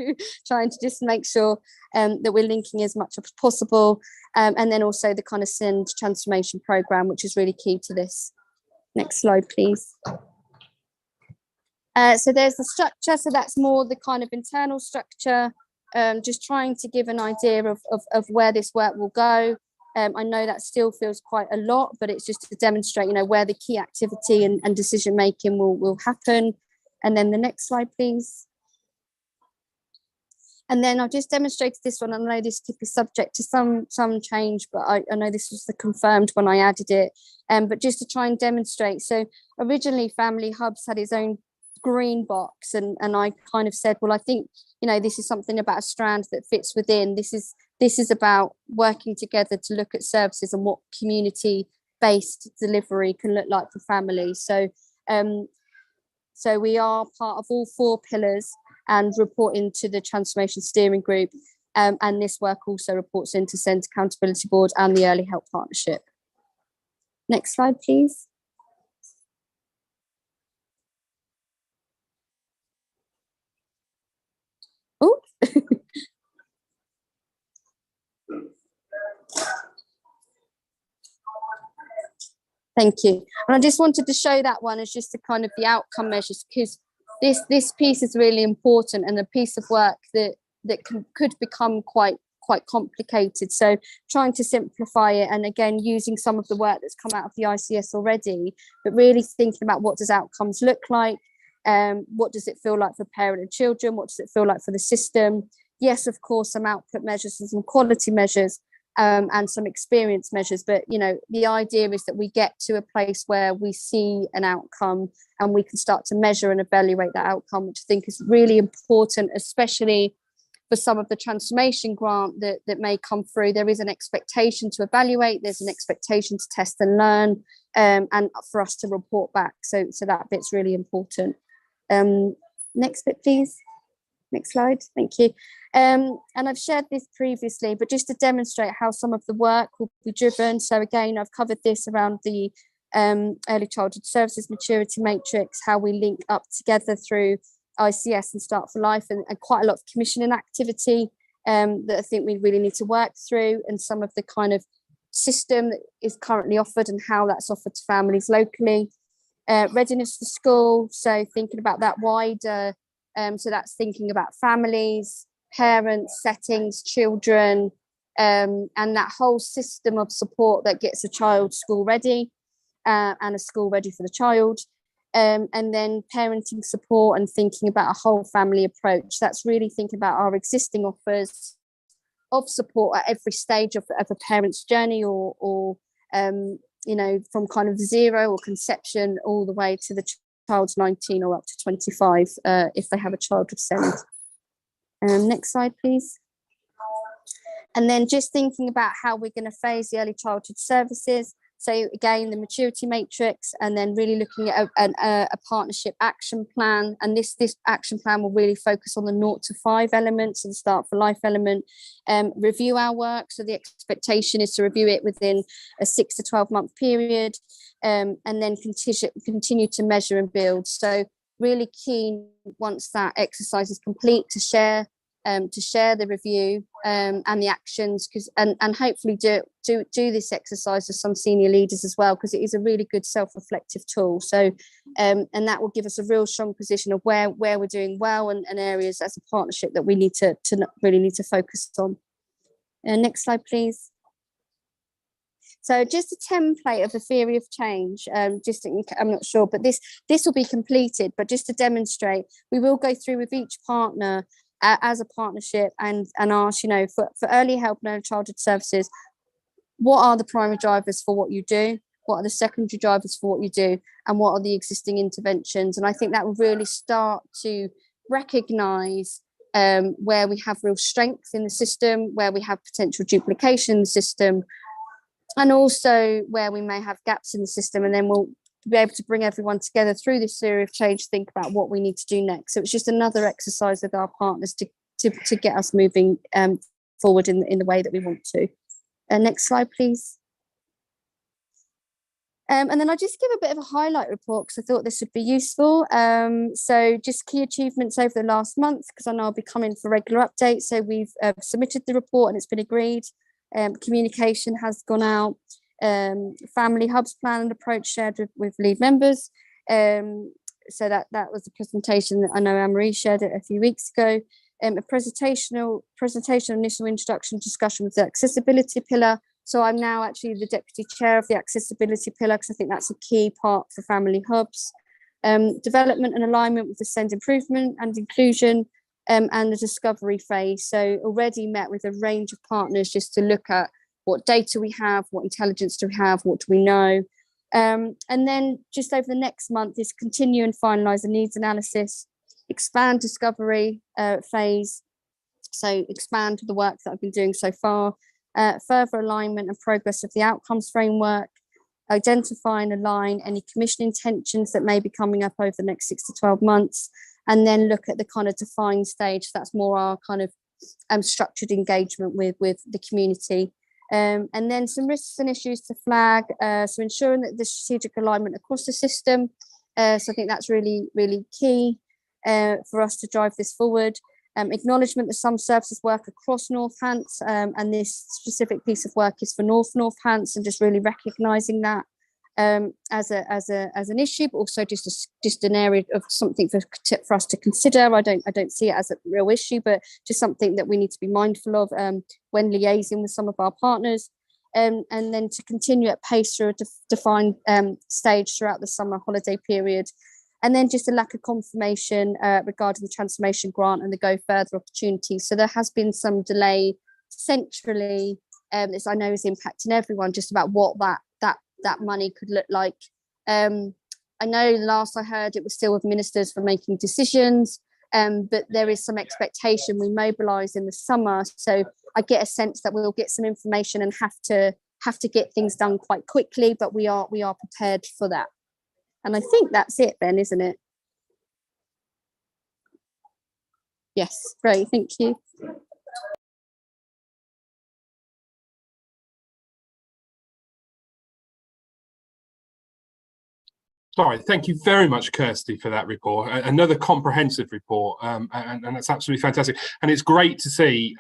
trying to just make sure that we're linking as much as possible. And then also the kind of SEND transformation programme, which is really key to this. Next slide, please. So there's the structure. So that's more the kind of internal structure, just trying to give an idea of where this work will go. I know that still feels quite a lot, but it's just to demonstrate, you know, where the key activity and decision making will happen. And then the next slide, please. And then I've just demonstrated this one. I know this could be subject to some change, but I know this was the confirmed when I added it. But just to try and demonstrate. So originally Family Hubs had its own green box, and I kind of said, well, I think, you know, this is something about a strand that fits within. This is about working together to look at services and what community-based delivery can look like for families. So so we are part of all 4 pillars and report into the transformation steering group, and this work also reports into SEND Accountability Board and the Early Help Partnership. Next slide, please. Oh. Thank you. And I just wanted to show that one as just the kind of the outcome measures, because this piece is really important and a piece of work that could become quite complicated. So trying to simplify it, and again using some of the work that's come out of the ICS already, but really thinking about what does outcomes look like, what does it feel like for parent and children, what does it feel like for the system. Yes, of course, some output measures and some quality measures, and some experience measures, but the idea is that we get to a place where we see an outcome and we can start to measure and evaluate that outcome, which I think is really important, especially for some of the transformation grant that may come through. There is an expectation to evaluate, there's an expectation to test and learn, and for us to report back. So that bit's really important. Next bit, please. Next slide, thank you. And I've shared this previously, but just to demonstrate how some of the work will be driven. So again, I've covered this around the early childhood services maturity matrix, how we link up together through ICS and Start for Life, and quite a lot of commissioning activity that I think we really need to work through, and some of the kind of system that is currently offered and how that's offered to families locally. Readiness for school, so thinking about that wider, so that's thinking about families, parents, settings, children, and that whole system of support that gets a child school ready, and a school ready for the child. And then parenting support and thinking about a whole family approach. That's really thinking about our existing offers of support at every stage of a parent's journey, or from kind of 0 or conception all the way to the child's 19 or up to 25, if they have a child with SEND. Next slide, please. And then just thinking about how we're going to phase the early childhood services. So again, the maturity matrix, and then really looking at a partnership action plan. And this action plan will really focus on the 0 to 5 elements and Start for Life element. Review our work. So the expectation is to review it within a 6 to 12 month period, and then continue to measure and build. So really keen, once that exercise is complete, to share the review and the actions, and hopefully do this exercise with some senior leaders as well, because it is a really good self-reflective tool. So and that will give us a real strong position of where we're doing well, and areas as a partnership that we need to really need to focus on. Next slide, please. So just a template of the theory of change, I'm not sure, but this will be completed, but just to demonstrate, we will go through with each partner as a partnership and ask, for early help and early childhood services, what are the primary drivers for what you do? What are the secondary drivers for what you do? And what are the existing interventions? And I think that will really start to recognise where we have real strength in the system, where we have potential duplication in the system, and also where we may have gaps in the system. And then we'll be able to bring everyone together through this theory of change, think about what we need to do next. So it's just another exercise with our partners to get us moving forward in the way that we want to. Next slide, please. And then I'll just give a bit of a highlight report, because I thought this would be useful. So just key achievements over the last month, because I know I'll be coming for regular updates. So we've submitted the report and it's been agreed. Communication has gone out. Family hubs plan and approach shared with lead members. So that was a presentation that I know Anne-Marie shared it a few weeks ago. A presentation, initial introduction discussion with the accessibility pillar. So I'm now actually the deputy chair of the accessibility pillar, because I think that's a key part for family hubs. Development and alignment with the SEND improvement and inclusion, and the discovery phase. So already met with a range of partners just to look at what data we have, what intelligence do we have, what do we know. And then just over the next month is continue and finalise the needs analysis, expand discovery phase, so expand the work that I've been doing so far, further alignment and progress of the outcomes framework, identify and align any commission intentions that may be coming up over the next 6 to 12 months, and then look at the kind of defined stage. That's more our kind of structured engagement with the community. And then some risks and issues to flag, so ensuring that the strategic alignment across the system. So I think that's really, really key for us to drive this forward. Acknowledgement that some services work across North Hants, and this specific piece of work is for North Hants, and just really recognising that. as an issue, but also just an area of something for us to consider. I don't see it as a real issue, but just something that we need to be mindful of when liaising with some of our partners. And then to continue at pace through a defined stage throughout the summer holiday period. And then just a lack of confirmation regarding the transformation grant and the go further opportunities. So there has been some delay centrally, this I know is impacting everyone, just about what that money could look like. I know last I heard it was still with ministers for making decisions, but there is some expectation we mobilise in the summer. So I get a sense that we'll get some information and have to get things done quite quickly, but we are prepared for that. And I think that's it, Ben, isn't it? Yes, great, thank you. Sorry, thank you very much, Kirsty, for that report. Another comprehensive report, and that's absolutely fantastic. And it's great to see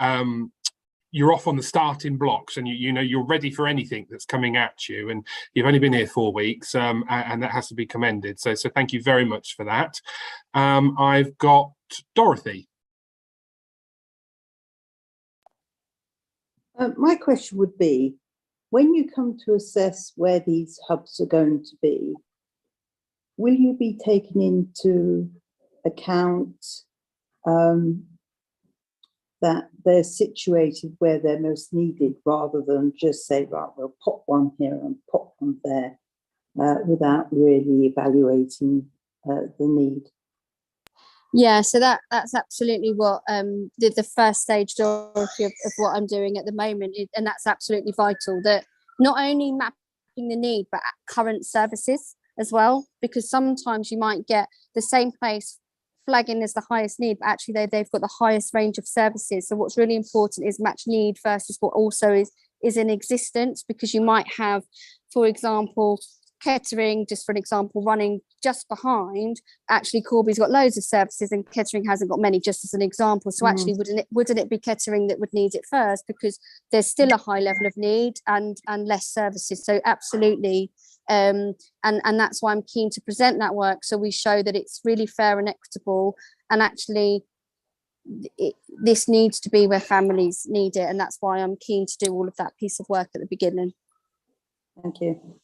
you're off on the starting blocks, and you know you're ready for anything that's coming at you. And you've only been here 4 weeks, and that has to be commended. So thank you very much for that. I've got Dorothy. My question would be, when you come to assess where these hubs are going to be, will you be taking into account that they're situated where they're most needed, rather than just say, right, we'll pop one here and pop one there, without really evaluating the need? Yeah, so that's absolutely what the first stage, Dorothy, of what I'm doing at the moment, and that's absolutely vital, that not only mapping the need, but current services as well, because sometimes you might get the same place flagging as the highest need, but actually they've got the highest range of services. So what's really important is match need versus what also is in existence, because you might have, for example, Kettering, just for an example, running just behind. Actually, Corby's got loads of services and Kettering hasn't got many, just as an example. So actually, wouldn't it be Kettering that would need it first, because there's still a high level of need and less services. So absolutely, and that's why I'm keen to present that work, so we show that it's really fair and equitable, and actually this needs to be where families need it, and that's why I'm keen to do all of that piece of work at the beginning. Thank you.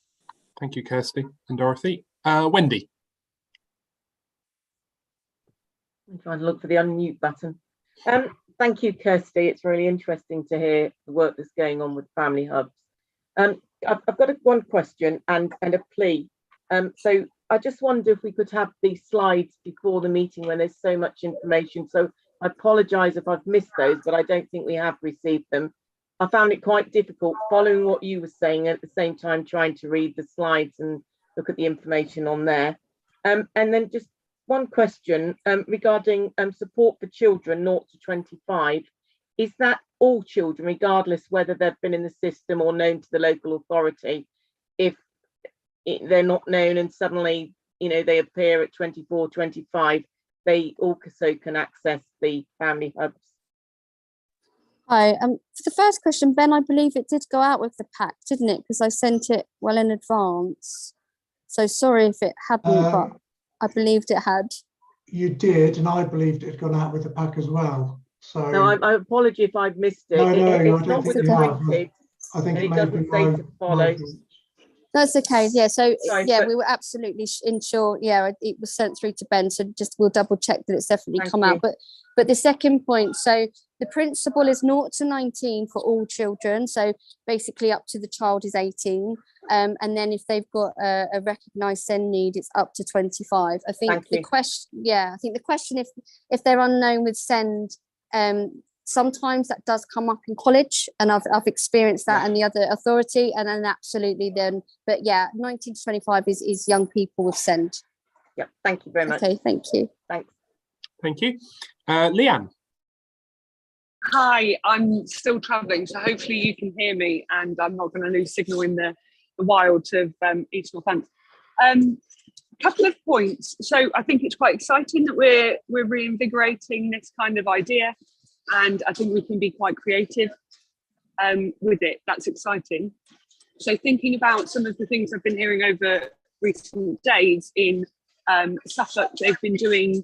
Thank you, Kirsty and Dorothy. Wendy. I'm trying to look for the unmute button. Thank you, Kirsty. It's really interesting to hear the work that's going on with family hubs. I've got one question and a plea. So I just wonder if we could have these slides before the meeting when there's so much information. So I apologise if I've missed those, but I don't think we have received them. I found it quite difficult following what you were saying, at the same time trying to read the slides and look at the information on there. And then just one question regarding support for children 0 to 25. Is that all children, regardless whether they've been in the system or known to the local authority? If they're not known and suddenly, they appear at 24, 25, they also can access the family hubs? Hi, for the first question, Ben, I believe it did go out with the pack, didn't it? Because I sent it well in advance. So sorry if it hadn't, but I believed it had. You did, and I believed it had gone out with the pack as well. So no, I apologize if I've missed it. It's not with the printed. I think it doesn't say to follow. That's okay. Yeah. So Sorry, yeah, we were absolutely sure. Yeah, it was sent through to Ben. So we'll double check that it's definitely come out. But the second point, so the principle is 0 to 19 for all children. So basically up to the child is 18. And then if they've got a recognised SEND need, it's up to 25. I think the question, if they're unknown with SEND, sometimes that does come up in college, and I've experienced that in the other authority, and then absolutely then, but yeah, 19 to 25 is young people with SEND. Yeah, thank you very much. Okay, thank you. Thanks. Thank you. Leanne. Hi, I'm still travelling, so hopefully you can hear me and I'm not going to lose signal in the wilds of East Northants. Couple of points. So I think it's quite exciting that we're reinvigorating this kind of idea, and I think we can be quite creative with it. That's exciting. So thinking about some of the things I've been hearing over recent days in Suffolk, they've been doing,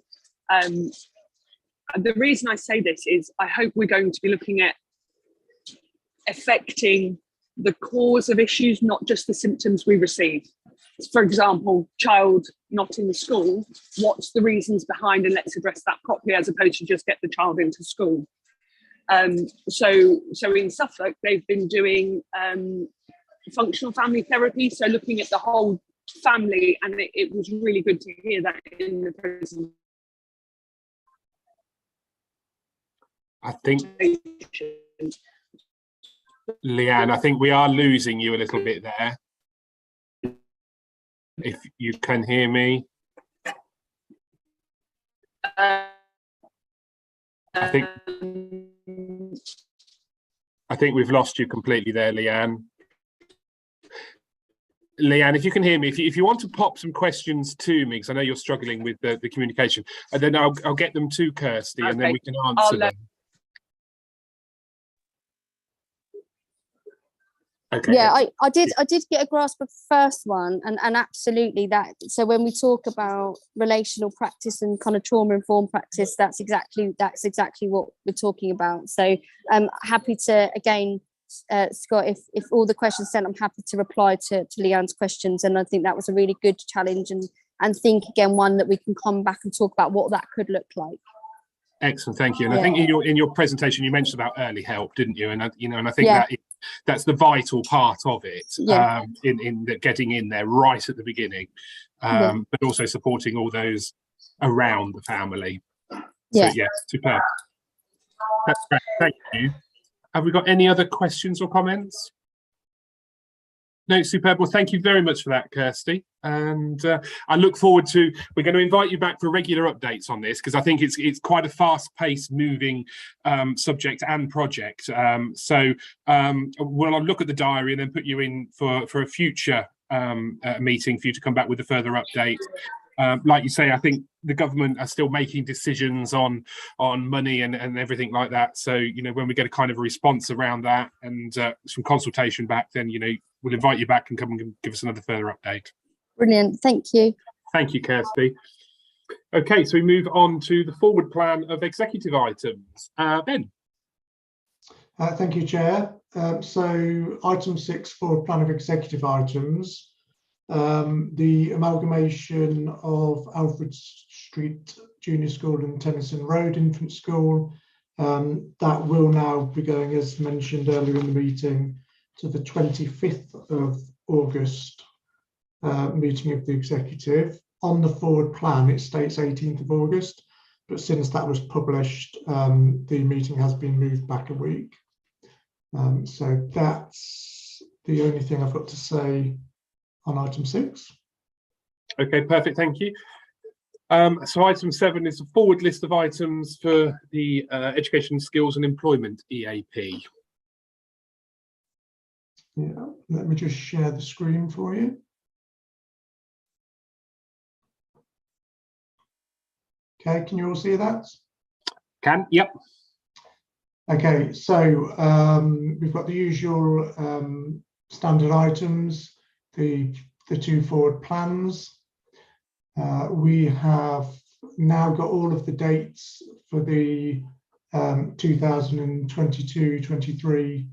the reason I say this is I hope we're going to be looking at affecting the cause of issues, not just the symptoms we receive. For example, child not in the school, what's the reasons behind, and let's address that properly as opposed to just get the child into school. So in Suffolk, they've been doing functional family therapy, so looking at the whole family, and it was really good to hear that in the presentation. I think, Leanne, I think we are losing you a little bit there. If you can hear me. I think we've lost you completely there, Leanne. Leanne, if you can hear me, if you want to pop some questions to me, because I know you're struggling with the communication, and then I'll get them to Kirsty, and then we can answer them. Okay. Yeah, I did get a grasp of the first one, and absolutely that. So when we talk about relational practice and kind of trauma-informed practice, that's exactly what we're talking about. So I'm happy to, again, Scott, if all the questions sent, I'm happy to reply to Leanne's questions, and I think that was a really good challenge, and think again one that we can come back and talk about what that could look like. Excellent, thank you. And yeah. I think in your presentation you mentioned about early help, didn't you? And and I think that's the vital part of it, in the getting in there right at the beginning, but also supporting all those around the family. So yeah, superb. That's great. Thank you. Have we got any other questions or comments? No, superb. Well, thank you very much for that, Kirsty. And I look forward to, we're going to invite you back for regular updates on this, because I think it's quite a fast-paced moving subject and project. So we'll look at the diary and then put you in for a future meeting for you to come back with a further update. Like you say, I think the government are still making decisions on money and everything like that. So, when we get a kind of a response around that and some consultation back, then, we'll invite you back and come and give us another further update. Brilliant. Thank you. Thank you, Kirsty. Okay, so we move on to the forward plan of executive items. Ben. Thank you, Chair. So item 6, forward plan of executive items. The amalgamation of Alfred Street Junior School and Tennyson Road Infant School, that will now be going, as mentioned earlier in the meeting, to the 25th of August meeting of the executive. On the forward plan it states 18th of August, but since that was published, the meeting has been moved back a week. So that's the only thing I've got to say on item 6. Okay, perfect, thank you. So item 7 is a forward list of items for the Education, Skills and Employment EAP. Yeah, let me just share the screen for you. Okay, can you all see that? Can, yep. Okay, so we've got the usual standard items, the 2 forward plans. We have now got all of the dates for the 2022-23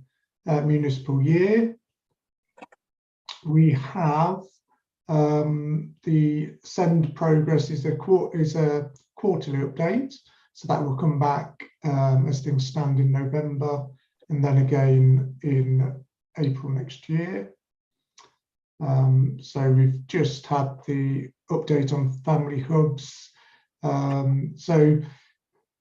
municipal year. We have the send progress is a quarterly update, so that will come back as things stand in November, and then again in April next year. So we've just had the update on family hubs. So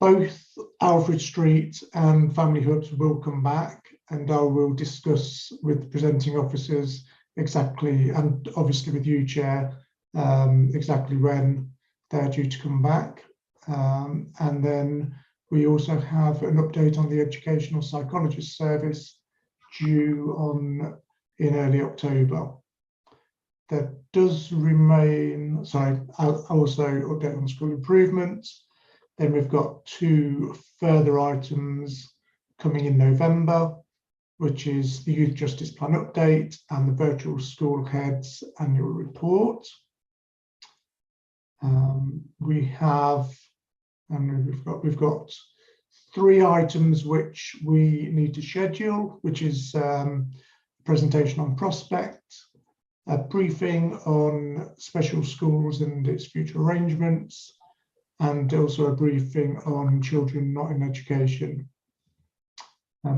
both Alfred Street and family hubs will come back, and I will discuss with the presenting officers exactly, and obviously with you, Chair, exactly when they're due to come back. And then we also have an update on the educational psychologist service due in early October. There does remain, I'll also update on school improvements. Then we've got 2 further items coming in November, which is the Youth Justice Plan update and the Virtual School Heads annual report. We've got 3 items which we need to schedule, which is presentation on prospect, a briefing on special schools and its future arrangements, and also a briefing on children not in education.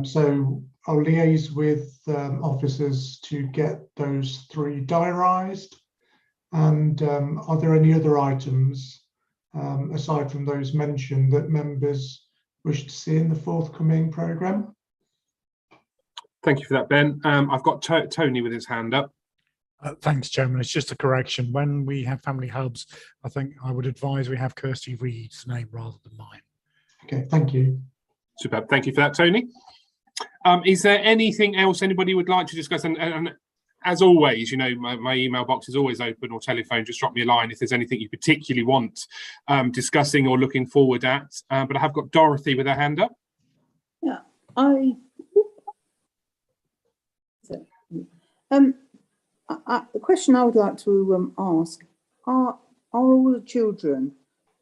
So I'll liaise with officers to get those 3 diarised. And are there any other items aside from those mentioned that members wish to see in the forthcoming programme? Thank you for that, Ben. I've got Tony with his hand up. Thanks, Chairman. It's just a correction. When we have family hubs, I think I would advise we have Kirsty Reed's name rather than mine. Okay, thank you. Superb. Thank you for that, Tony. Is there anything else anybody would like to discuss? And as always, you know, my email box is always open, or telephone, just drop me a line if there's anything you particularly want discussing or looking forward at. But I have got Dorothy with her hand up. Yeah, the question I would like to ask, are all the children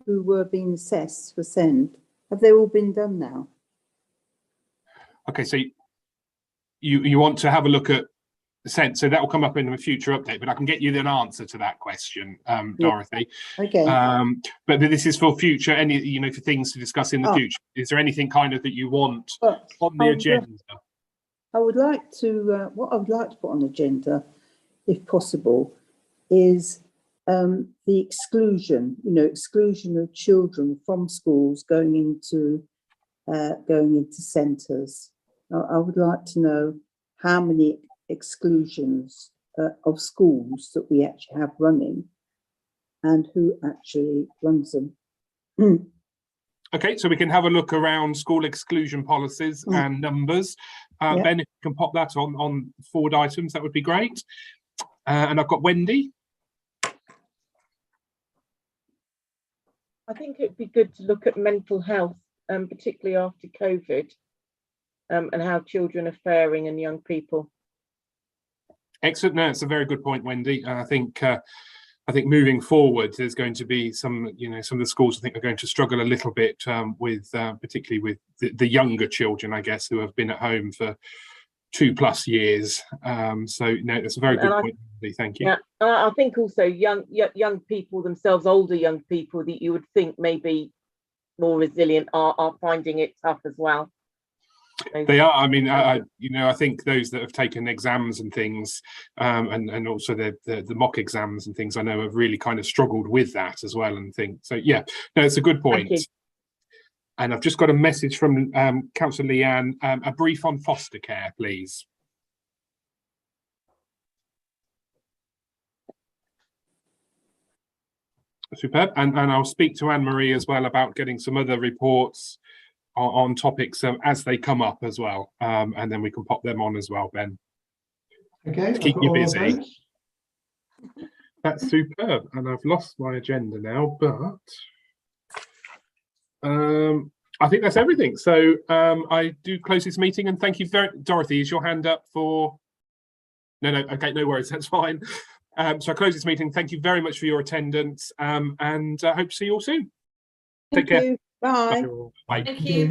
who were being assessed for SEND, have they all been done now? Okay, so you want to have a look at the SEND, so that will come up in a future update, but I can get you an answer to that question, Dorothy. Okay. But this is for future, for things to discuss in the future. Is there anything kind of that you want on the agenda? I would like to, what I would like to put on the agenda, if possible, is the exclusion, exclusion of children from schools going into centres. I would like to know how many exclusions of schools that we actually have running and who actually runs them. Okay, so we can have a look around school exclusion policies and numbers. Ben, if you can pop that on forward items, that would be great. And I've got Wendy. I think it'd be good to look at mental health, particularly after COVID, and how children are faring and young people. Excellent. No, it's a very good point, Wendy. I think moving forward, there's going to be some of the schools I think are going to struggle a little bit with particularly with the younger children, I guess, who have been at home for 2+ years. So no, that's a very good point, Wendy. Thank you. Yeah, I think also young people themselves, older young people that you would think may be more resilient are finding it tough as well. They are. I mean, I think those that have taken exams and things, and also the mock exams and things, I know have really kind of struggled with that as well. And think so. Yeah, no, it's a good point. And I've just got a message from Councillor Leanne. A brief on foster care, please. Superb. And I'll speak to Anne-Marie as well about getting some other reports on topics as they come up as well, and then we can pop them on as well, Ben. Okay, to keep you busy. That's superb. And I've lost my agenda now, but I think that's everything. So I do close this meeting, and thank you very Dorothy, is your hand up for no, okay, no worries, that's fine. So I close this meeting. Thank you very much for your attendance, and I hope to see you all soon. Take care. Bye. Bye. Thank you.